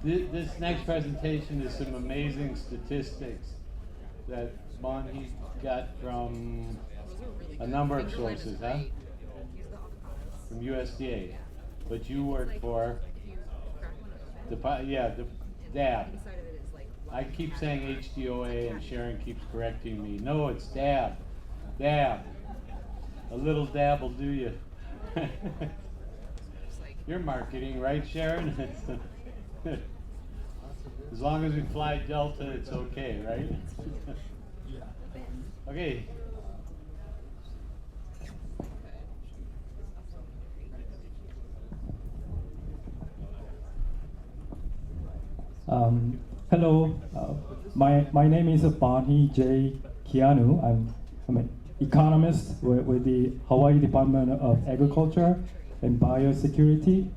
This next presentation is some amazing statistics that Bonhee got from a number of sources, huh? From USDA. But you work for the DAB. I keep saying HDOA and Sharon keeps correcting me. No, it's DAB. DAB. A little dab will do you. You're marketing, right, Sharon? As long as we fly Delta, it's okay, right? Okay. Hello, my name is Bonhee J Keanu. I'm an economist with the Hawaii Department of Agriculture and Biosecurity.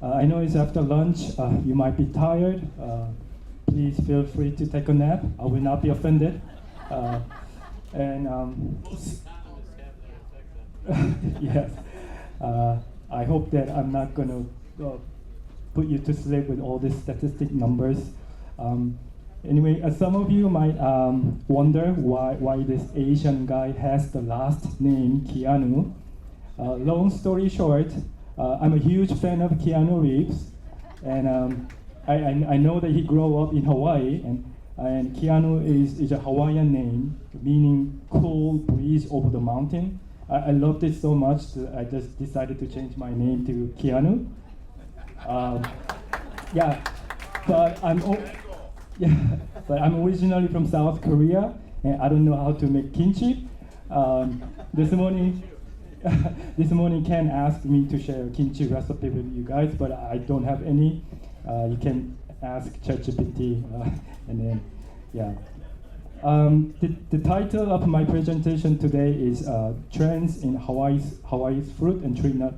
I know it's after lunch. You might be tired. Please feel free to take a nap. I will not be offended. Yes. I hope that I'm not going to put you to sleep with all these statistic numbers. Anyway, some of you might wonder why this Asian guy has the last name Keanu. Long story short, I'm a huge fan of Keanu Reeves, and I know that he grew up in Hawaii, and Keanu is a Hawaiian name meaning cool breeze over the mountain. I loved it so much that I just decided to change my name to Keanu. But I'm originally from South Korea, and I don't know how to make kimchi. This morning, Ken asked me to share a kimchi recipe with you guys, but I don't have any. You can ask ChatGPT, and then, yeah. The title of my presentation today is Trends in Hawaii's Fruit and Tree Nut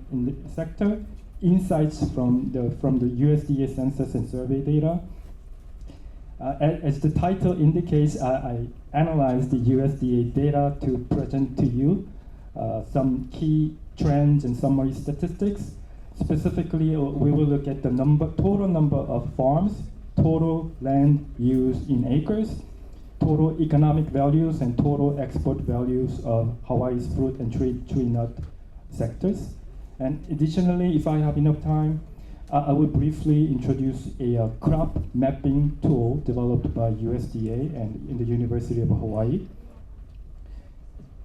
Sector, Insights from the USDA Census and Survey Data. As the title indicates, I analyzed the USDA data to present to you some key trends and summary statistics. Specifically, we will look at the total number of farms, total land use in acres, total economic values, and total export values of Hawaii's fruit and tree nut sectors. And additionally, if I have enough time, I will briefly introduce a crop mapping tool developed by USDA and in the University of Hawaii.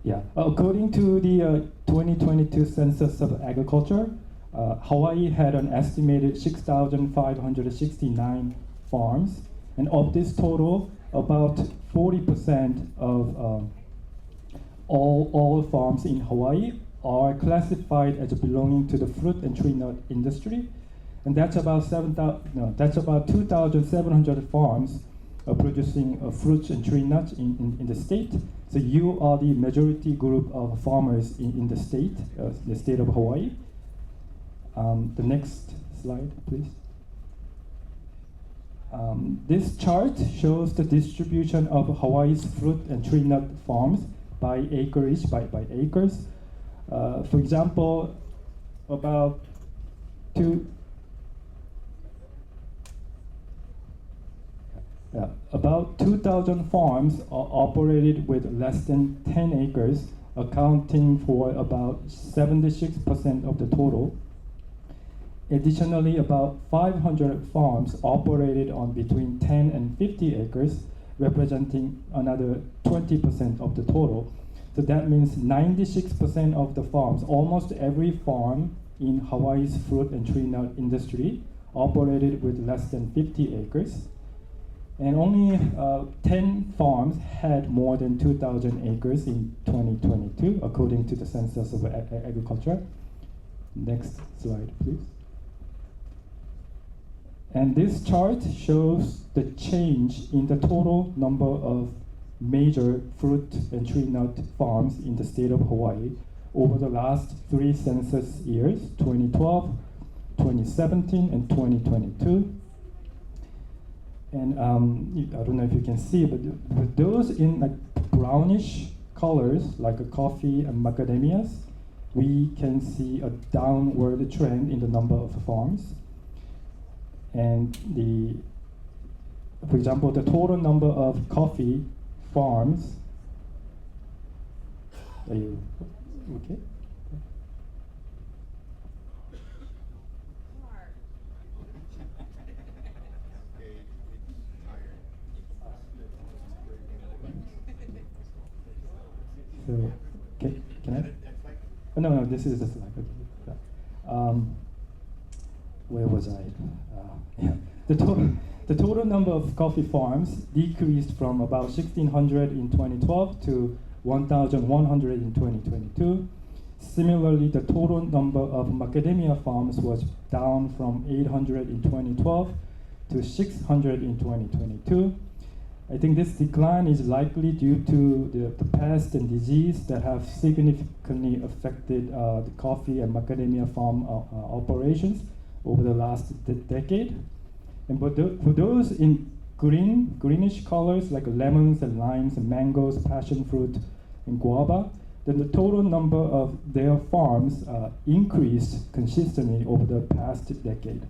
Yeah, according to the 2022 Census of Agriculture, Hawaii had an estimated 6,569 farms, and of this total, about 40% of all farms in Hawaii are classified as belonging to the fruit and tree nut industry, and that's about 2,700 farms producing fruits and tree nuts in the state. So you are the majority group of farmers in the state of Hawaii. The next slide, please. This chart shows the distribution of Hawaii's fruit and tree nut farms by acreage, by acres. For example, about 2,000 farms are operated with less than 10 acres, accounting for about 76% of the total. Additionally, about 500 farms operated on between 10 and 50 acres, representing another 20% of the total. So that means 96% of the farms, almost every farm in Hawaii's fruit and tree nut industry, operated with less than 50 acres. And only 10 farms had more than 2,000 acres in 2022, according to the Census of Agriculture. Next slide, please. And this chart shows the change in the total number of major fruit and tree nut farms in the state of Hawaii over the last 3 census years, 2012, 2017, and 2022. And I don't know if you can see, but with those in like brownish colors, like a coffee and macadamias, we can see a downward trend in the number of farms. And for example, the total number of coffee farms. Are you okay? So, can I? Oh, no, this is the slide. Okay. Where was I? Yeah. The total number of coffee farms decreased from about 1,600 in 2012 to 1,100 in 2022. Similarly, the total number of macadamia farms was down from 800 in 2012 to 600 in 2022. I think this decline is likely due to the pest and disease that have significantly affected the coffee and macadamia farm operations over the last decade. And for those in greenish colors like lemons and limes and mangoes, passion fruit, and guava, then the total number of their farms increased consistently over the past decade.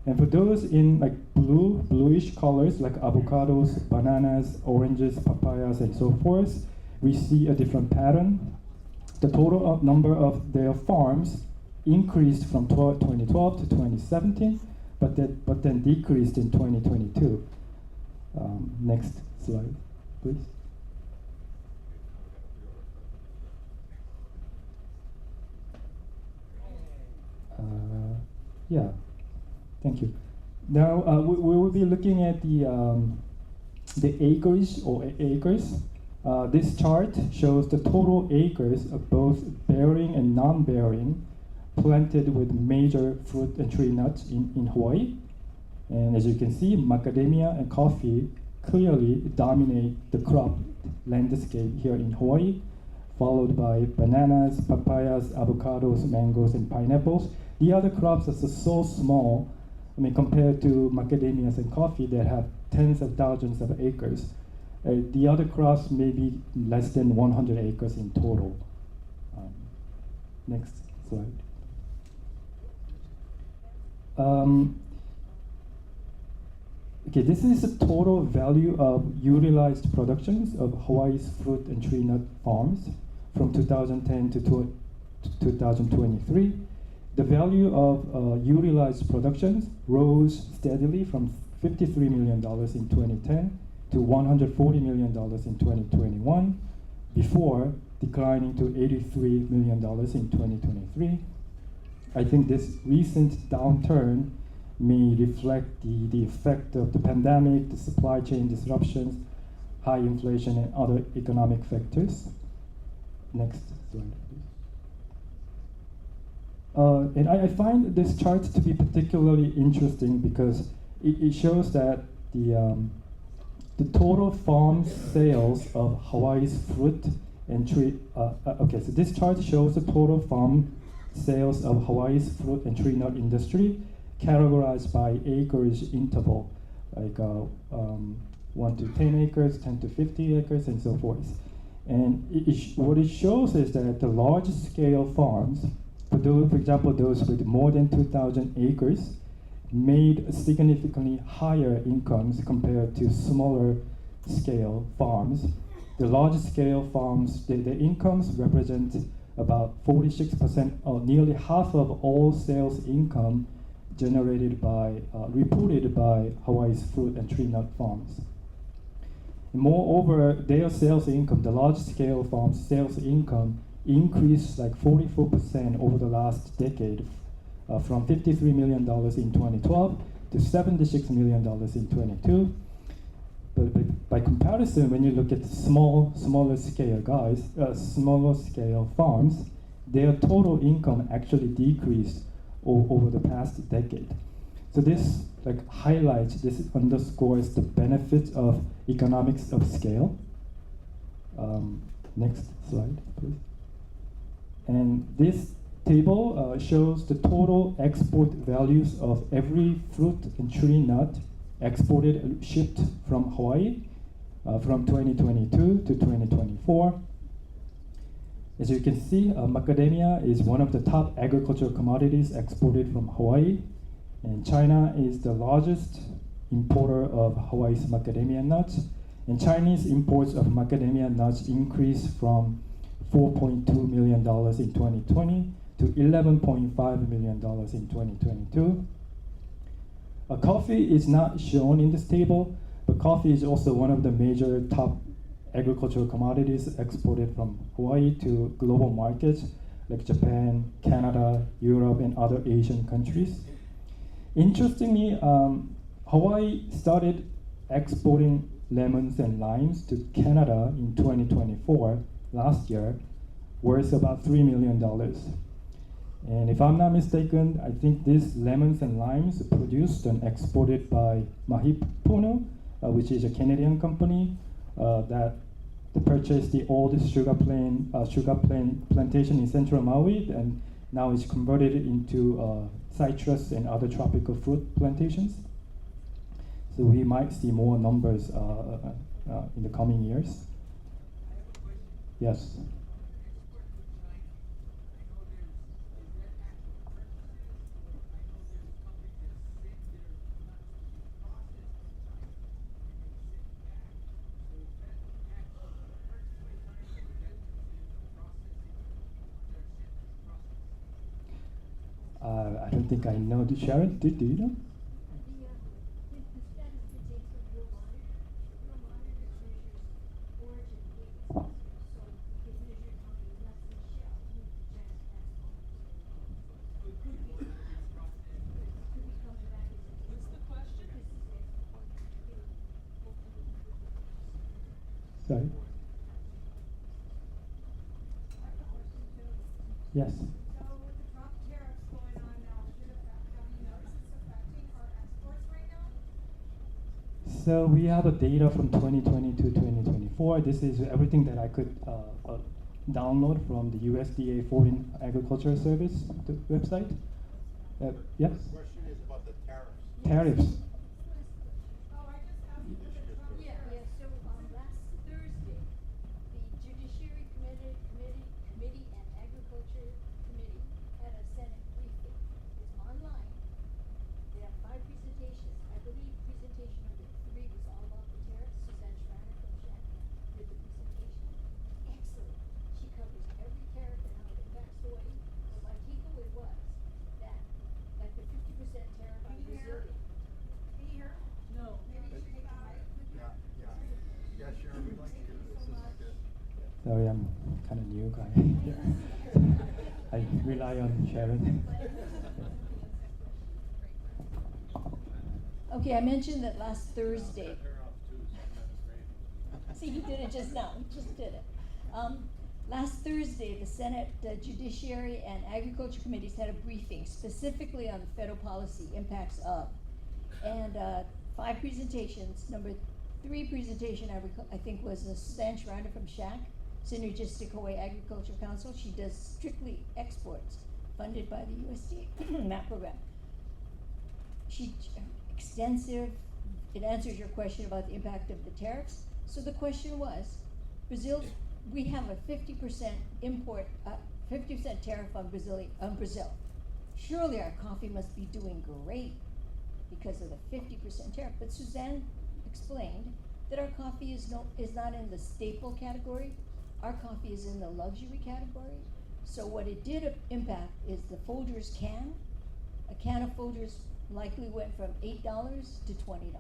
And for those in like bluish colors like avocados, bananas, oranges, papayas, and so forth, we see a different pattern. The total number of their farms increased from 2012 to 2017, but then decreased in 2022. Next slide, please. Yeah. Thank you. Now we will be looking at the acres or acres. This chart shows the total acres of both bearing and non-bearing planted with major fruit and tree nuts in Hawaii. And as you can see, macadamia and coffee clearly dominate the crop landscape here in Hawaii, followed by bananas, papayas, avocados, mangoes, and pineapples. The other crops are so small, I mean, compared to macadamias and coffee that have tens of thousands of acres. The other crops may be less than 100 acres in total. Next slide. Okay, this is the total value of utilized productions of Hawaii's fruit and tree nut farms from 2010 to 2023. The value of utilized productions rose steadily from $53 million in 2010 to $140 million in 2021, before declining to $83 million in 2023. I think this recent downturn may reflect the effect of the pandemic, the supply chain disruptions, high inflation, and other economic factors. Next slide, please. And I find this chart to be particularly interesting because it shows that the total farm sales of Hawaii's fruit and tree. Okay, so this chart shows the total farm sales of Hawaii's fruit and tree nut industry, categorized by acreage interval, like 1 to 10 acres, 10 to 50 acres, and so forth. And what it shows is that the large-scale farms, for example, those with more than 2,000 acres, made significantly higher incomes compared to smaller scale farms. The large-scale farms, their incomes represent about 46%, or nearly half of all sales income generated by, reported by Hawaii's fruit and tree nut farms. Moreover, their sales income, the large-scale farms' sales income, increased like 44% over the last decade, from $53 million in 2012 to $76 million in 2022. But by comparison, when you look at smaller scale farms, their total income actually decreased over the past decade. So this underscores the benefits of economics of scale. Next slide, please. And this table shows the total export values of every fruit and tree nut exported and shipped from Hawaii from 2022 to 2024. As you can see, macadamia is one of the top agricultural commodities exported from Hawaii. And China is the largest importer of Hawaii's macadamia nuts. And Chinese imports of macadamia nuts increased from $4.2 million in 2020 to $11.5 million in 2022. Coffee is not shown in this table, but coffee is also one of the major top agricultural commodities exported from Hawaii to global markets like Japan, Canada, Europe, and other Asian countries. Interestingly, Hawaii started exporting lemons and limes to Canada in 2024, last year, worth about $3 million. And if I'm not mistaken, I think these lemons and limes produced and exported by Bonhee J, which is a Canadian company that purchased the old sugar plantation in central Maui, and now it's converted into citrus and other tropical fruit plantations. So we might see more numbers in the coming years. Yes. I don't think I know. Sharon, do you know? Sorry. Yes. So with the Trump tariffs going on now, have you noticed it's affecting our exports right now? So we have a data from 2020 to 2024. This is everything that I could download from the USDA Foreign Agriculture Service website. Yes? The question is about the tariffs. Tariffs. Oh, I just asked you for the Trump Yeah, tariffs. so last Thursday, the Judiciary Committee and Agriculture Committee had a Senate briefing. It's online. They have 5 presentations. I believe presentation number 3 was all about the tariffs. Suzanne Schreiner from Shank did the presentation. Excellent. She covers every tariff and how it impacts Hawaii. But my takeaway was that, like the 50% tariff on Can you hear? Brazilian. Can you hear? No. Maybe you should take the mic. Yeah, yeah. Yeah, Sharon, we'd like to hear this. This is good. Sorry, I'm kind of new guy here. I rely on Sharon. Okay, I mentioned that last Thursday. See, he did it just now, he just did it. Last Thursday, the Senate Judiciary and Agriculture Committees had a briefing specifically on federal policy impacts of. And 5 presentations, number 3 presentation I think was Suzanne Schreiner from SHAC, Synergistic Hawaii Agriculture Council. She does strictly exports funded by the USDA MAP program. She extensive, it answers your question about the impact of the tariffs. So the question was, Brazil, we have a 50% import, 50% tariff on Brazil. Surely our coffee must be doing great because of the 50% tariff. But Suzanne explained that our coffee is not in the staple category. Our coffee is in the luxury category. So what it did impact is the Folgers can. A can of Folgers likely went from $8 to $20.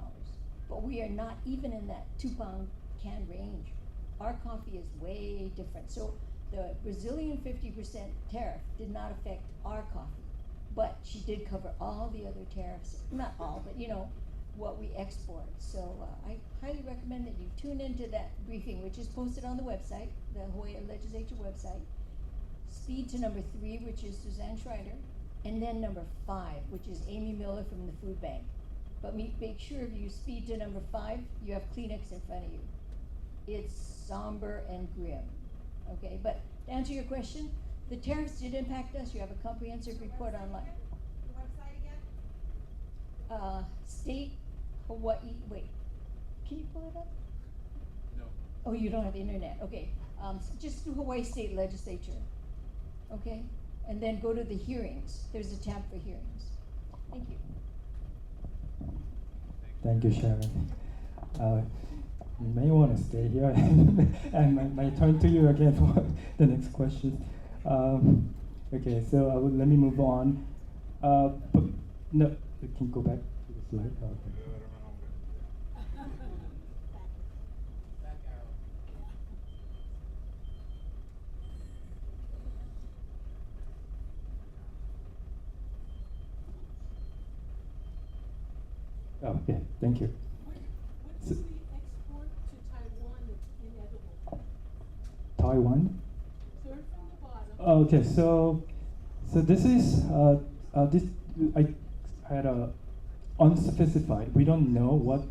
But we are not even in that 2-pound can range. Our coffee is way different. So the Brazilian 50% tariff did not affect our coffee, but she did cover all the other tariffs, not all, but you know, what we export. So I highly recommend that you tune into that briefing, which is posted on the website, the Hawaii Legislature website. Speed to number 3, which is Suzanne Schreiner, and then number 5, which is Amy Miller from the Food Bank. But make sure if you speed to number 5, you have Kleenex in front of you. It's somber and grim, okay? But to answer your question, the tariffs did impact us. You have a comprehensive report online. The website again? State Hawaii, wait, can you pull it up? No. Oh, you don't have internet, okay. Just do Hawaii State Legislature, okay? And then go to the hearings. There's a tab for hearings. Thank you. Thank you, Sharon. You may want to stay here, and my turn to you again for the next question. Okay, so let me move on. No, you can go back to the slide. Okay. Oh, okay, thank you. What So- do we export to Taiwan that's inedible? Taiwan? Third from the bottom. Okay, so this is this I had a unspecified. We don't know what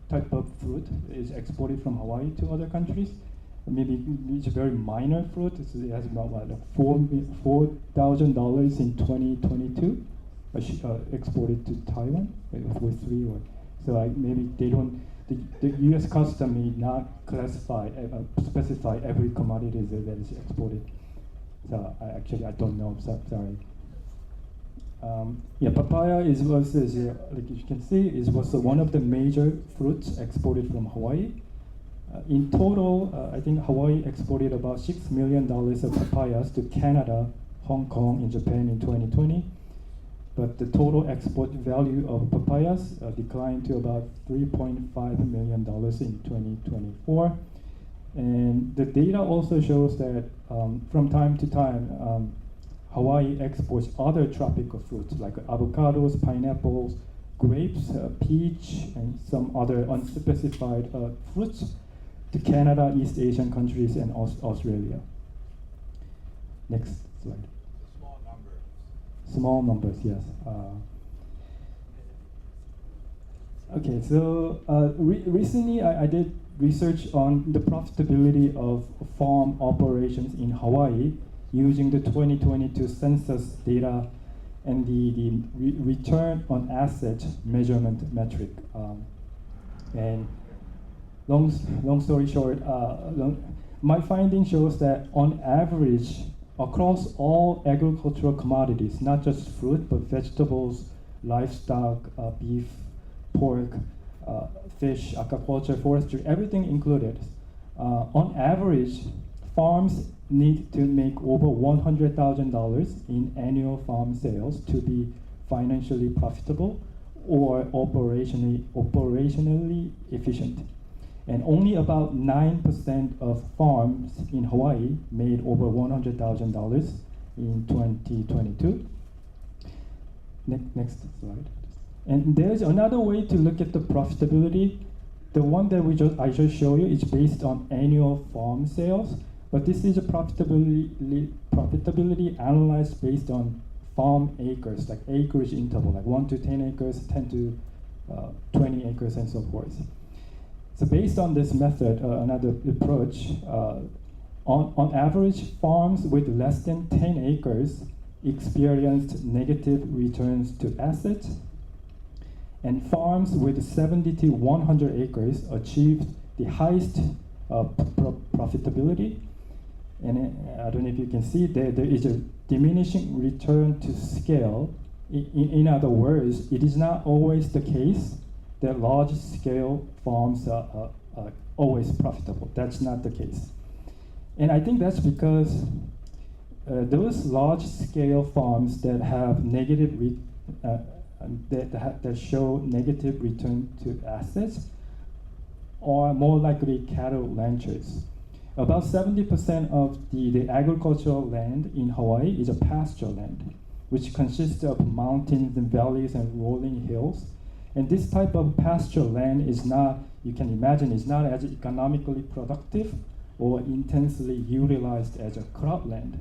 type of fruit is exported from Hawaii to other countries. Maybe it's a very minor fruit. It has about what, like $4,000 in 2022 exported to Taiwan for three or so. Maybe they don't. The U.S. custom may not classify specify every commodity that is exported. So I don't know. So, sorry. Yeah, papaya was like you can see was one of the major fruits exported from Hawaii. In total, I think Hawaii exported about $6 million of papayas to Canada, Hong Kong, and Japan in 2020. But the total export value of papayas declined to about $3.5 million in 2024. And the data also shows that from time to time, Hawaii exports other tropical fruits like avocados, pineapples, grapes, peach, and some other unspecified fruits to Canada, East Asian countries, and Australia. Next slide. Small numbers. Small numbers, yes. Okay, so recently I did research on the profitability of farm operations in Hawaii using the 2022 census data and the return on asset measurement metric. And long story short, my finding shows that on average, across all agricultural commodities, not just fruit, but vegetables, livestock, beef, pork, fish, aquaculture, forestry, everything included. On average, farms need to make over $100,000 in annual farm sales to be financially profitable or operationally efficient. And only about 9% of farms in Hawaii made over $100,000 in 2022. Next slide. And there's another way to look at the profitability. The one that I just showed you is based on annual farm sales, but this is a profitability analyzed based on farm acres, like acreage interval, like 1 to 10 acres, 10 to 20 acres, and so forth. So based on this method, another approach, on average, farms with less than 10 acres experienced negative returns to assets, and farms with 70 to 100 acres achieved the highest profitability. And I don't know if you can see there is a diminishing return to scale. In other words, it is not always the case that large-scale farms are always profitable. That's not the case. And I think that's because those large-scale farms that have negative that show negative return to assets are more likely cattle ranchers. About 70% of the agricultural land in Hawaii is a pasture land, which consists of mountains and valleys and rolling hills. And this type of pasture land is not, you can imagine, is not as economically productive or intensely utilized as a cropland.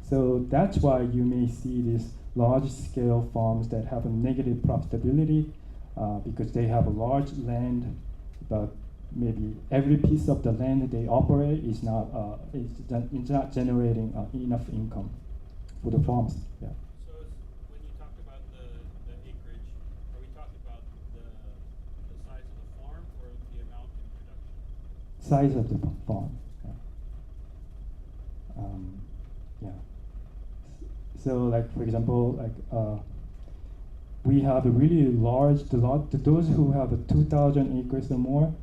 So that's why you may see these large-scale farms that have a negative profitability because they have a large land, but maybe every piece of the land they operate is not generating enough income for the farms. Yeah. So when you talk about the acreage, are we talking about the size of the farm or the amount in production? Size of the farm. Yeah. So, like for example, like we have a really large, those who have 2,000 acres or more,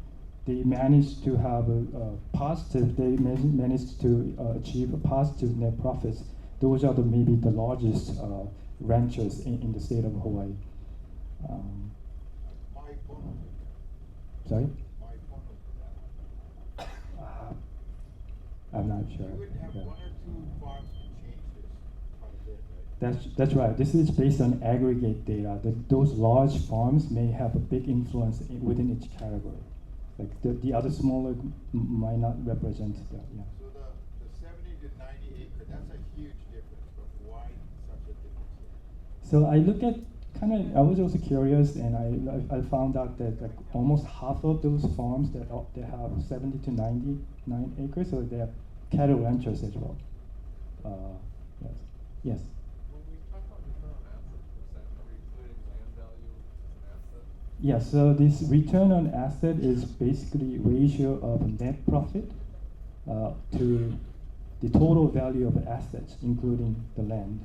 they managed to have a positive, they managed to achieve a positive net profits. Those are maybe the largest ranchers in the state of Hawaii. My phone. Sorry? My phone. I'm not sure. You would have Yeah. one or two farms to change this quite a bit, right? That's right. This is based on aggregate data. Those large farms may have a big influence within each category. Like the other smaller might not represent that. Yeah. So the 70 to 90 acre, that's a huge difference, but why such a difference? So I look at I was also curious, and I found out that like almost half of those farms that they have 70 to 99 acres, so they are cattle ranchers as well. Yes. Yes. When we talk about return on assets percent, are we including land value as an asset? Yeah, so this return on asset is basically ratio of net profit to the total value of assets, including the land.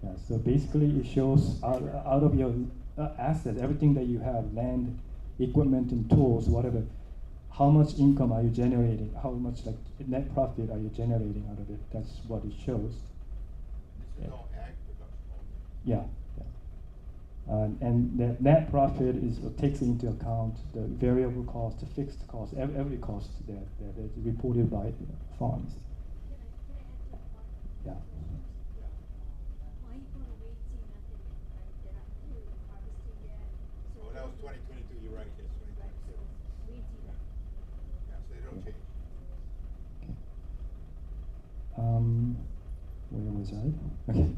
Yeah, so basically it shows out of your assets, everything that you have, land, equipment and tools, whatever, how much income are you generating, how much like net profit are you generating out of it. That's what it shows. This is all ag production. Yeah. And the net profit takes into account the variable cost, the fixed cost, every cost that is reported by farms. Yeah. Why you gonna wait till nothing, right? They're not doing harvesting yet. So Oh, that was 2022, you're right, yes, Right, so 2022. wait till that. Yeah, so they don't change. Where was I? Okay.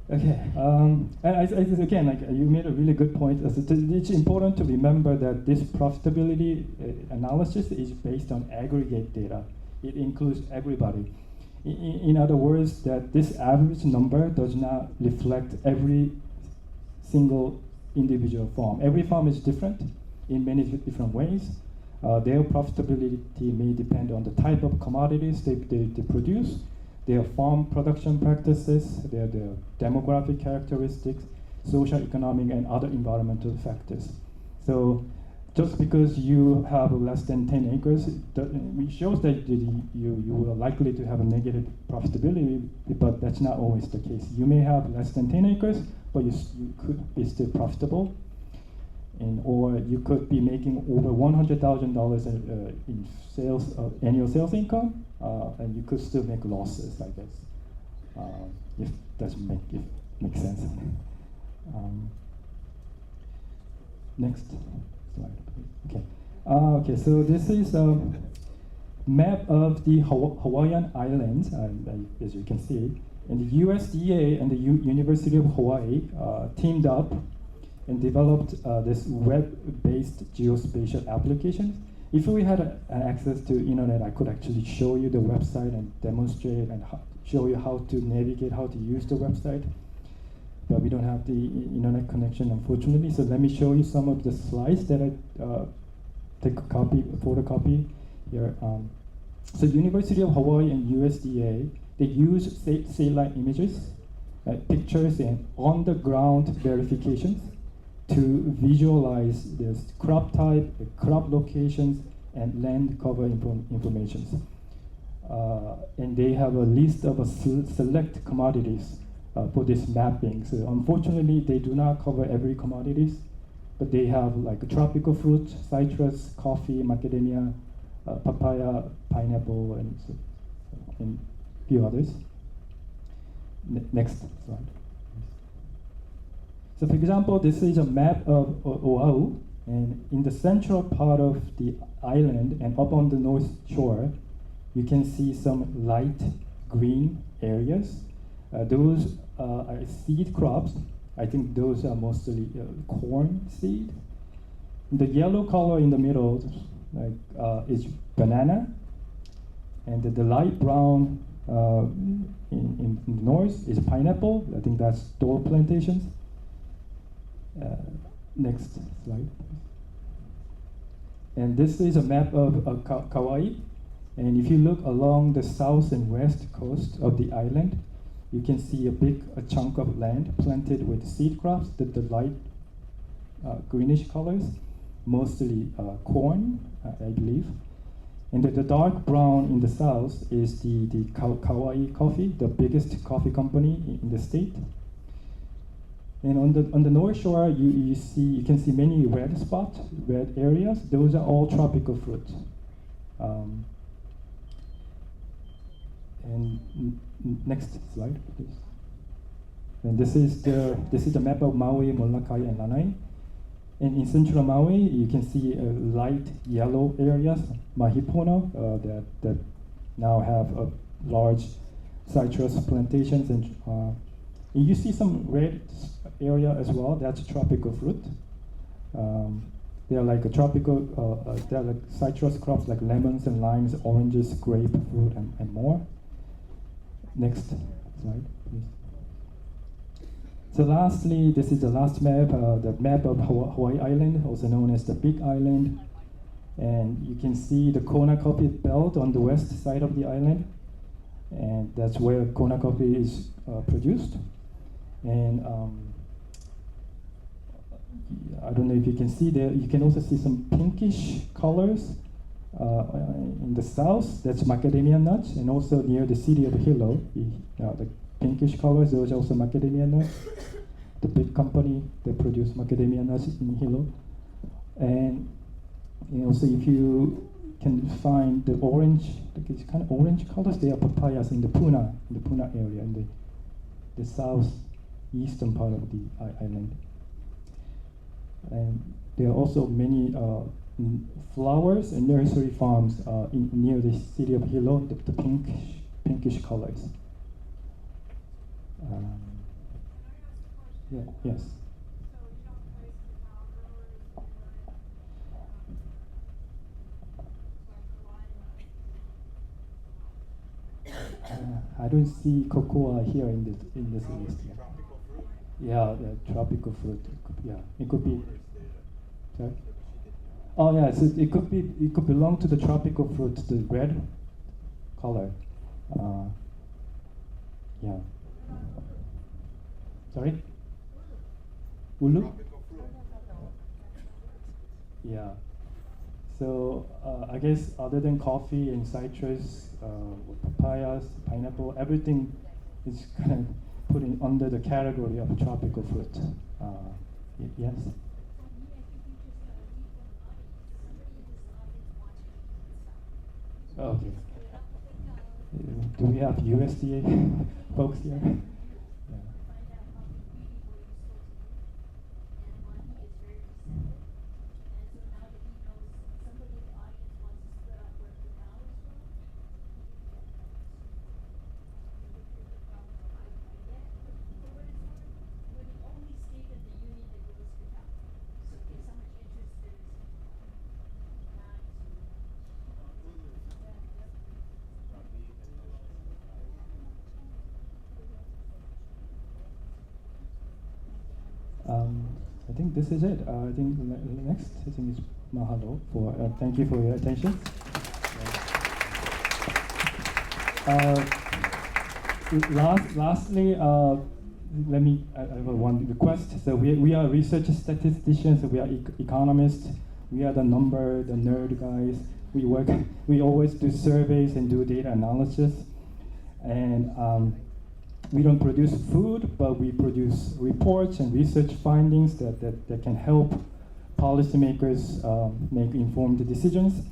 Okay. And I again, like you made a really good point. It's important to remember that this profitability analysis is based on aggregate data. It includes everybody. In other words, that this average number does not reflect every single individual farm. Every farm is different in many different ways. Their profitability may depend on the type of commodities they produce, their farm production practices, their demographic characteristics, social, economic, and other environmental factors. So just because you have less than 10 acres, it shows that you are likely to have a negative profitability, but that's not always the case. You may have less than 10 acres, but you could be still profitable. Or you could be making over $100,000 in sales, annual sales income, and you could still make losses, I guess, if that makes sense. Next slide, please. Okay, so this is a map of the Hawaiian Islands, as you can see. And the USDA and the University of Hawaii teamed up and developed this web-based geospatial application. If we had access to internet, I could actually show you the website and demonstrate and show you how to navigate, how to use the website. But we don't have the internet connection, unfortunately. So let me show you some of the slides that I take a photocopy here. So University of Hawaii and USDA, they use satellite images, pictures, and on-the-ground verifications to visualize this crop type, crop locations, and land cover information. And they have a list of select commodities for this mapping. So unfortunately, they do not cover every commodities, but they have like tropical fruit, citrus, coffee, macadamia, papaya, pineapple, and a few others. Next slide. So for example, this is a map of Oahu, and in the central part of the island and up on the north shore, you can see some light green areas. Those are seed crops. I think those are mostly corn seed. The yellow color in the middle is banana, and the light brown in the north is pineapple. I think that's door plantations. Next slide. And this is a map of Kauai. And if you look along the south and west coast of the island, you can see a chunk of land planted with seed crops, the light greenish colors, mostly corn, I believe. And the dark brown in the south is the Kauai Coffee, the biggest coffee company in the state. And on the North Shore, you can see many red spots, red areas. Those are all tropical fruit. Next slide, please. And this is the map of Maui, Molokai, and Lanai. And in central Maui, you can see light yellow areas, Mahipono, that now have large citrus plantations, and you see some red area as well. That's tropical fruit. They are like a tropical. They are like citrus crops like lemons and limes, oranges, grapefruit, and more. Next slide, please. So lastly, this is the last map, the map of Hawaii Island, also known as the Big Island. And you can see the Kona coffee belt on the west side of the island. And that's where Kona coffee is produced. And I don't know if you can see there, you can also see some pinkish colors in the south. That's macadamia nuts, and also near the city of Hilo, the pinkish colors, those are also macadamia nuts. The big company that produce macadamia nuts in Hilo. And also if you can find the orange, like it's kind of orange colors, they are papayas in the Puna area, in the southeastern part of the island. And there are also many flowers and nursery farms near the city of Hilo, the pinkish colors. Yeah, yes. I don't see cocoa here in this list. Yeah. Tropical fruit? Yeah, the tropical fruit. It could be. Sorry? Oh yeah, so it could belong to the tropical fruit, the red color. Yeah. Sorry? Ulu? Tropical fruit. Yeah. So I guess other than coffee and citrus, papayas, pineapple, everything is kind of put in under the category of tropical fruit. Yes. Okay. Do we have USDA folks here? Yeah. I think this is it. I think next I think is mahalo for thank you for your attention. Lastly, let me I have one request. So we are research statisticians. We are economists. We are the nerd guys. We always do surveys and do data analysis, and we don't produce food, but we produce reports and research findings that can help policymakers make informed decisions,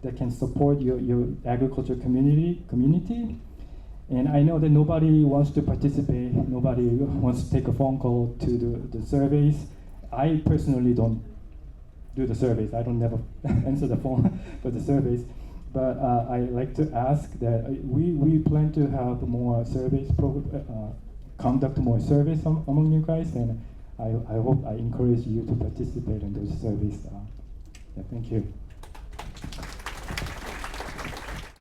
that can support your agriculture community. And I know that nobody wants to participate, nobody wants to take a phone call to do the surveys. I personally don't do the surveys. I don't never answer the phone for the surveys. But I like to ask that we plan to have more surveys, conduct more surveys among you guys, and I hope I encourage you to participate in those surveys. Yeah, thank you.